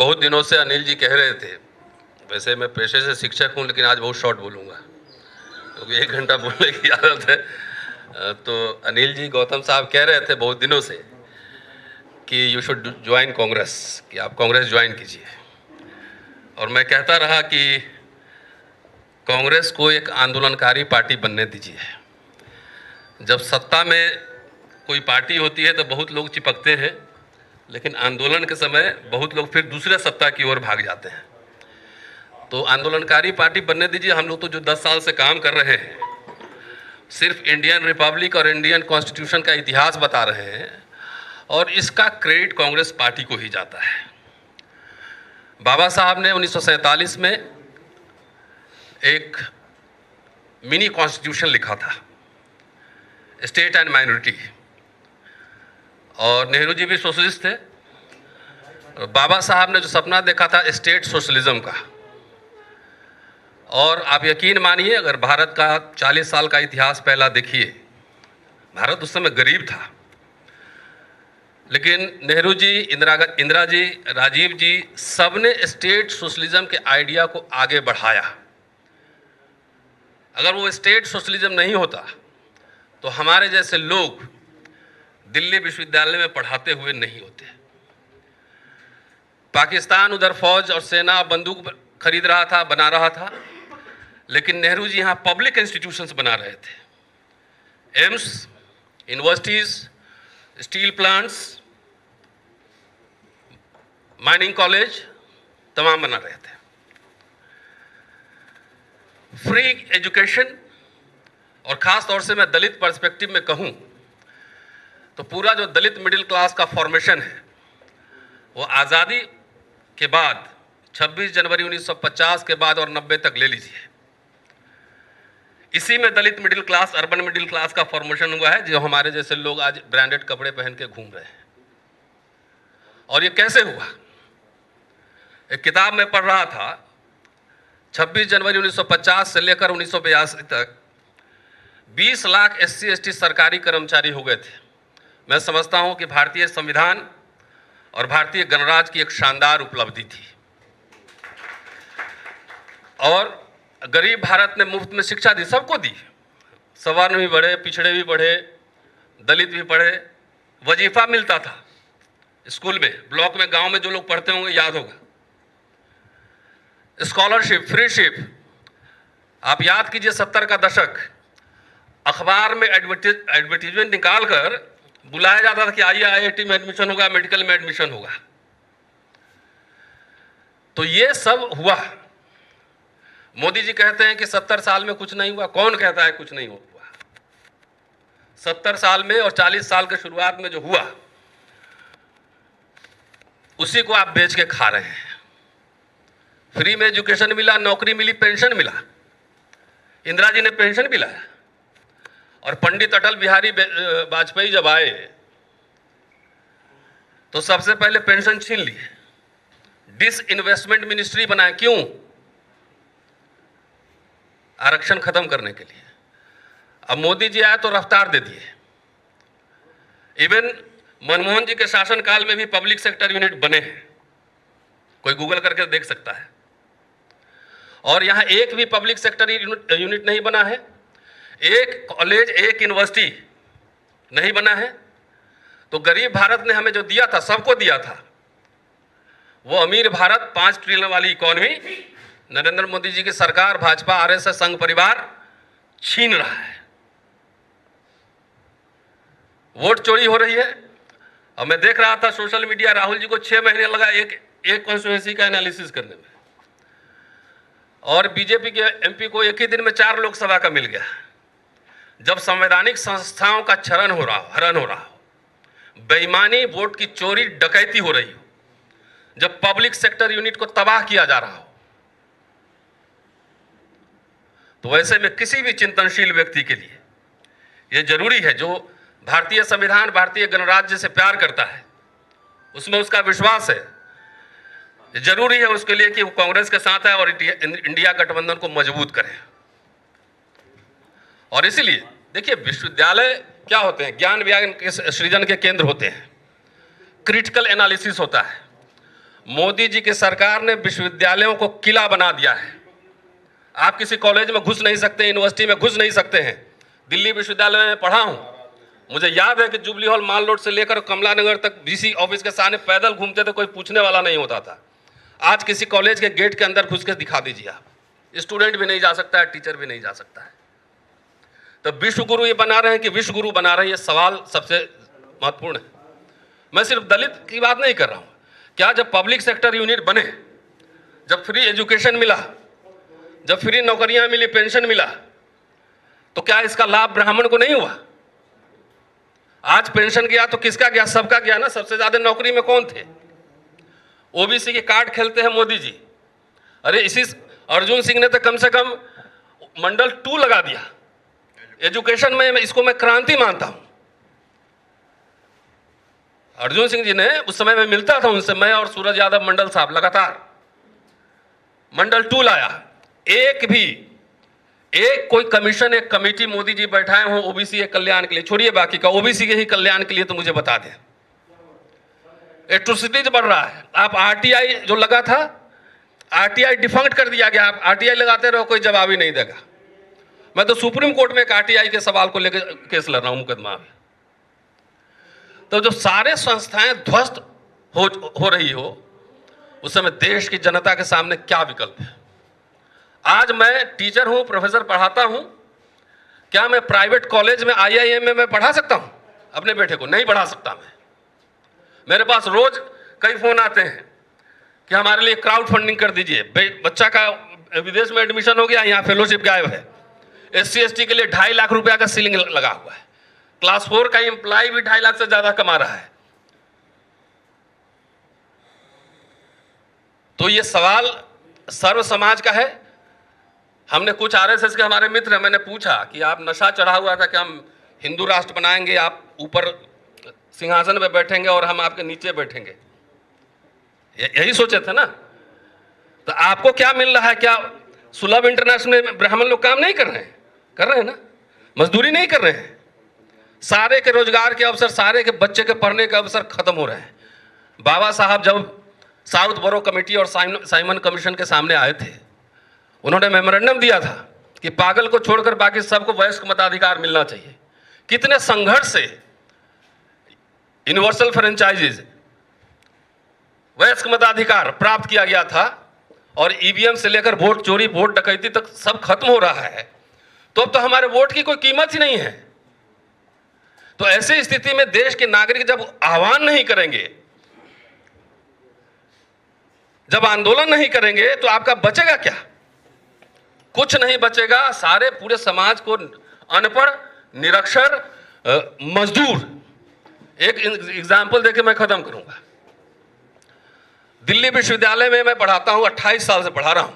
बहुत दिनों से अनिल जी कह रहे थे, वैसे मैं पेशे से शिक्षक हूं लेकिन आज बहुत शॉर्ट बोलूंगा क्योंकि 1 घंटा बोलने की आदत है। तो अनिल जी गौतम साहब कह रहे थे बहुत दिनों से कि यू शुड ज्वाइन कांग्रेस, कि आप कांग्रेस ज्वाइन कीजिए। और मैं कहता रहा कि कांग्रेस को एक आंदोलनकारी पार्टी बनने दीजिए। जब सत्ता में कोई पार्टी होती है तो बहुत लोग चिपकते हैं, लेकिन आंदोलन के समय बहुत लोग फिर दूसरे सत्ता की ओर भाग जाते हैं। तो आंदोलनकारी पार्टी बनने दीजिए। हम लोग तो जो 10 साल से काम कर रहे हैं, सिर्फ इंडियन रिपब्लिक और इंडियन कॉन्स्टिट्यूशन का इतिहास बता रहे हैं, और इसका क्रेडिट कांग्रेस पार्टी को ही जाता है। बाबा साहब ने 1947 में एक मिनी कॉन्स्टिट्यूशन लिखा था, स्टेट एंड माइनॉरिटी, और नेहरू जी भी सोशलिस्ट थे। बाबा साहब ने जो सपना देखा था स्टेट सोशलिज्म का, और आप यकीन मानिए, अगर भारत का 40 साल का इतिहास पहला देखिए, भारत उस समय गरीब था, लेकिन नेहरू जी, इंदिरा जी, राजीव जी, सबने स्टेट सोशलिज्म के आइडिया को आगे बढ़ाया। अगर वो स्टेट सोशलिज्म नहीं होता तो हमारे जैसे लोग दिल्ली विश्वविद्यालय में पढ़ाते हुए नहीं होते। पाकिस्तान उधर फौज और सेना बंदूक खरीद रहा था, बना रहा था, लेकिन नेहरू जी यहाँ पब्लिक इंस्टीट्यूशंस बना रहे थे। AIIMS, universities, steel plants, mining college तमाम बना रहे थे। फ्री एजुकेशन, और ख़ास तौर से मैं दलित पर्सपेक्टिव में कहूँ तो पूरा जो दलित मिडिल क्लास का फॉर्मेशन है वो आज़ादी के बाद 26 जनवरी 1950 के बाद और 90 तक ले लीजिए, इसी में Dalit middle class, urban middle class का फॉर्मेशन हुआ है, जो हमारे जैसे लोग आज ब्रांडेड कपड़े पहन के घूम रहे हैं। और ये कैसे हुआ? एक किताब में पढ़ रहा था, 26 जनवरी 1950 से लेकर 1982 तक 20 लाख SC ST सरकारी कर्मचारी हो गए थे। मैं समझता हूं कि भारतीय संविधान और भारतीय गणराज्य की एक शानदार उपलब्धि थी। और गरीब भारत ने मुफ्त में शिक्षा दी, सबको दी। सवर्ण भी बढ़े, पिछड़े भी बढ़े, दलित भी पढ़े, वजीफा मिलता था स्कूल में, ब्लॉक में, गांव में जो लोग पढ़ते होंगे याद होगा। Scholarship, freeship. आप याद कीजिए 70 का दशक, अखबार में एडवर्टीजमेंट निकाल कर बुलाया जाता था कि आइए IIT में एडमिशन होगा, मेडिकल में एडमिशन होगा। तो ये सब हुआ। मोदी जी कहते हैं कि 70 साल में कुछ नहीं हुआ। कौन कहता है कुछ नहीं हुआ? 70 साल में और 40 साल के शुरुआत में जो हुआ उसी को आप बेच के खा रहे हैं। फ्री में एजुकेशन मिला, नौकरी मिली, पेंशन मिला। इंदिरा जी ने पेंशन भी लाया, और पंडित अटल बिहारी वाजपेयी जब आए तो सबसे पहले पेंशन छीन लिए, डिसइन्वेस्टमेंट मिनिस्ट्री बनाए। क्यों? आरक्षण खत्म करने के लिए। अब मोदी जी आए तो रफ्तार दे दिए। इवन मनमोहन जी के शासनकाल में भी पब्लिक सेक्टर यूनिट बने हैं, कोई गूगल करके देख सकता है। और यहां एक भी पब्लिक सेक्टर यूनिट नहीं बना है, एक कॉलेज, एक यूनिवर्सिटी नहीं बना है। तो गरीब भारत ने हमें जो दिया था, सबको दिया था, वो अमीर भारत, 5 ट्रिलियन वाली इकॉनमी नरेंद्र मोदी जी की सरकार, भाजपा, RSS संघ परिवार छीन रहा है। वोट चोरी हो रही है। और मैं देख रहा था सोशल मीडिया, राहुल जी को 6 महीने लगा एक कॉन्स्टिट्यूएंसी का एनालिसिस करने में, और बीजेपी के MP को एक ही दिन में 4 लोकसभा का मिल गया। जब संवैधानिक संस्थाओं का हरण हो रहा हो, बेईमानी, वोट की चोरी, डकैती हो रही हो, जब पब्लिक सेक्टर यूनिट को तबाह किया जा रहा हो, तो वैसे में किसी भी चिंतनशील व्यक्ति के लिए यह जरूरी है, जो भारतीय संविधान, भारतीय गणराज्य से प्यार करता है, उसमें उसका विश्वास है, जरूरी है उसके लिए कि वो कांग्रेस के साथ है और इंडिया गठबंधन को मजबूत करे। और इसीलिए देखिए, विश्वविद्यालय क्या होते हैं? ज्ञान विज्ञान के सृजन के केंद्र होते हैं। क्रिटिकल एनालिसिस होता है, मोदी जी की सरकार ने विश्वविद्यालयों को किला बना दिया है। आप किसी कॉलेज में घुस नहीं सकते, यूनिवर्सिटी में घुस नहीं सकते हैं। दिल्ली विश्वविद्यालय में पढ़ा हूं, मुझे याद है कि जुबली हॉल माल रोड से लेकर कमला नगर तक वीसी ऑफिस के सामने पैदल घूमते थे, कोई पूछने वाला नहीं होता था। आज किसी कॉलेज के गेट के अंदर घुस के दिखा दीजिए आप, स्टूडेंट भी नहीं जा सकता है, टीचर भी नहीं जा सकता है। तो विश्व गुरु ये बना रहे हैं कि विश्व गुरु बना रहे हैं, ये सवाल सबसे महत्वपूर्ण है। मैं सिर्फ दलित की बात नहीं कर रहा हूं। क्या जब पब्लिक सेक्टर यूनिट बने, जब फ्री एजुकेशन मिला, जब फ्री नौकरियां मिली, पेंशन मिला, तो क्या इसका लाभ ब्राह्मण को नहीं हुआ? आज पेंशन गया तो किसका गया? सबका गया ना। सबसे ज्यादा नौकरी में कौन थे? ओबीसी के कार्ड खेलते हैं मोदी जी। अरे इसी अर्जुन सिंह ने तो कम से कम मंडल 2 लगा दिया एजुकेशन में। इसको मैं क्रांति मानता हूं। अर्जुन सिंह जी ने, उस समय में मिलता था उनसे, मैं और सूरज यादव मंडल साहब लगातार मंडल 2 लाया। एक कोई कमीशन, एक कमेटी मोदी जी बैठाए हों ओबीसी के कल्याण के लिए, छोड़िए बाकी का, ओबीसी के ही कल्याण के लिए, तो मुझे बता दें। एट्रोसिटीज बढ़ रहा है। आप आरटीआई जो लगा था, आरटीआई डिफंक्ट कर दिया गया। आप आरटीआई लगाते रहो, कोई जवाब ही नहीं देगा। मैं तो सुप्रीम कोर्ट में एक आरटीआई के सवाल को लेकर केस लड़ रहा हूं, मुकदमा में। तो जो सारे संस्थाएं ध्वस्त हो रही हो, उस समय देश की जनता के सामने क्या विकल्प है? आज मैं टीचर हूं, प्रोफेसर पढ़ाता हूं। क्या मैं प्राइवेट कॉलेज में, आईआईएम में मैं पढ़ा सकता हूं अपने बेटे को? नहीं पढ़ा सकता मैं। मेरे पास रोज कई फोन आते हैं कि हमारे लिए क्राउड फंडिंग कर दीजिए, बच्चा का विदेश में एडमिशन हो गया, यहाँ फेलोशिप गायब है। SC ST के लिए 2.5 लाख रुपया का सीलिंग लगा हुआ है। क्लास 4 का एम्प्लॉय भी 2.5 लाख से ज्यादा कमा रहा है। तो ये सवाल सर्व समाज का है। हमने कुछ आरएसएस के हमारे मित्र हैं, मैंने पूछा कि आप नशा चढ़ा हुआ था कि हम हिंदू राष्ट्र बनाएंगे, आप ऊपर सिंहासन पे बैठेंगे और हम आपके नीचे बैठेंगे, यही सोचे थे ना? तो आपको क्या मिल रहा है? क्या सुलभ इंटरनेशनल में ब्राह्मण लोग काम नहीं कर रहे हैं? कर रहे हैं ना। मजदूरी नहीं कर रहे हैं। सारे के रोजगार के अवसर, सारे के बच्चे के पढ़ने के अवसर खत्म हो रहे हैं। बाबा साहब जब साउथ बोरो कमेटी और साइमन कमीशन के सामने आए थे, उन्होंने मेमोरेंडम दिया था कि पागल को छोड़कर बाकी सबको वयस्क मताधिकार मिलना चाहिए। कितने संघर्ष से यूनिवर्सल फ्रेंचाइजीज, वयस्क मताधिकार प्राप्त किया गया था, और ईवीएम से लेकर वोट चोरी, वोट डकैती तक सब खत्म हो रहा है। तो अब तो हमारे वोट की कोई कीमत ही नहीं है। तो ऐसी स्थिति में देश के नागरिक जब आह्वान नहीं करेंगे, जब आंदोलन नहीं करेंगे, तो आपका बचेगा क्या? कुछ नहीं बचेगा। सारे पूरे समाज को अनपढ़, निरक्षर, मजदूर। एक एग्जाम्पल देके मैं खत्म करूंगा। दिल्ली विश्वविद्यालय में मैं पढ़ाता हूं, 28 साल से पढ़ा रहा हूं।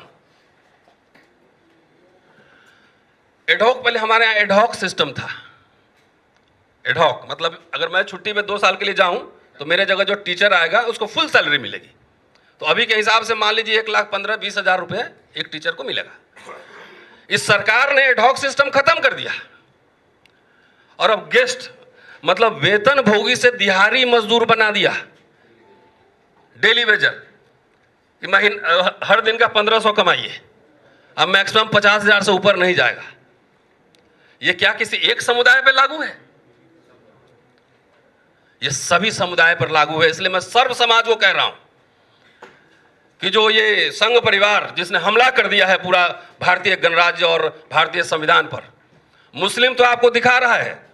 एडहॉक, पहले हमारे यहाँ एडहॉक सिस्टम था। एडहॉक मतलब अगर मैं छुट्टी में 2 साल के लिए जाऊं तो मेरे जगह जो टीचर आएगा उसको फुल सैलरी मिलेगी। तो अभी के हिसाब से मान लीजिए 1,15,20 हज़ार रुपये एक टीचर को मिलेगा। इस सरकार ने एडहॉक सिस्टम खत्म कर दिया, और अब गेस्ट मतलब वेतन भोगी से दिहाड़ी मजदूर बना दिया, डेली वेजर, कि हर दिन का 1500 कमाइए। अब मैक्सिमम 50,000 से ऊपर नहीं जाएगा। ये क्या किसी एक समुदाय पर लागू है? ये सभी समुदाय पर लागू है। इसलिए मैं सर्व समाज को कह रहा हूं कि जो ये संघ परिवार जिसने हमला कर दिया है पूरा भारतीय गणराज्य और भारतीय संविधान पर, मुस्लिम तो आपको दिखा रहा है,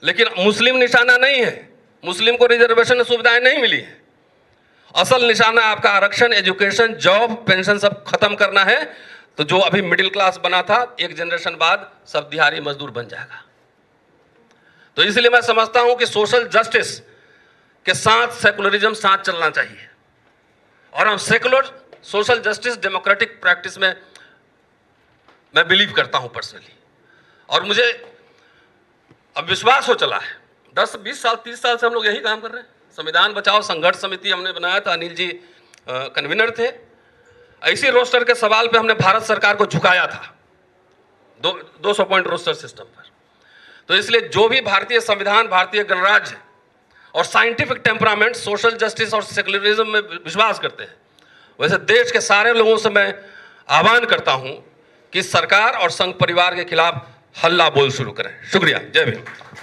लेकिन मुस्लिम निशाना नहीं है। मुस्लिम को रिजर्वेशन सुविधाएं नहीं मिली है। असल निशाना आपका आरक्षण, एजुकेशन, जॉब, पेंशन सब खत्म करना है। तो जो अभी मिडिल क्लास बना था, एक जनरेशन बाद सब दिहाड़ी मजदूर बन जाएगा। तो इसलिए मैं समझता हूं कि सोशल जस्टिस के साथ सेकुलरिज्म साथ चलना चाहिए, और हम secular, social justice, democratic practice में मैं बिलीव करता हूं पर्सनली। और मुझे अब विश्वास हो चला है, 10, 20 साल, 30 साल से हम लोग यही काम कर रहे हैं। संविधान बचाओ संघर्ष समिति हमने बनाया था, अनिल जी कन्वीनर थे। ऐसी रोस्टर के सवाल पे हमने भारत सरकार को झुकाया था 200 पॉइंट रोस्टर सिस्टम पर। तो इसलिए जो भी भारतीय संविधान, भारतीय गणराज्य और साइंटिफिक टेम्परामेंट, सोशल जस्टिस और सेकुलरिज्म में विश्वास करते हैं। वैसे देश के सारे लोगों से मैं आह्वान करता हूं कि सरकार और संघ परिवार के खिलाफ हल्ला बोल शुरू करें। शुक्रिया। जय भीम।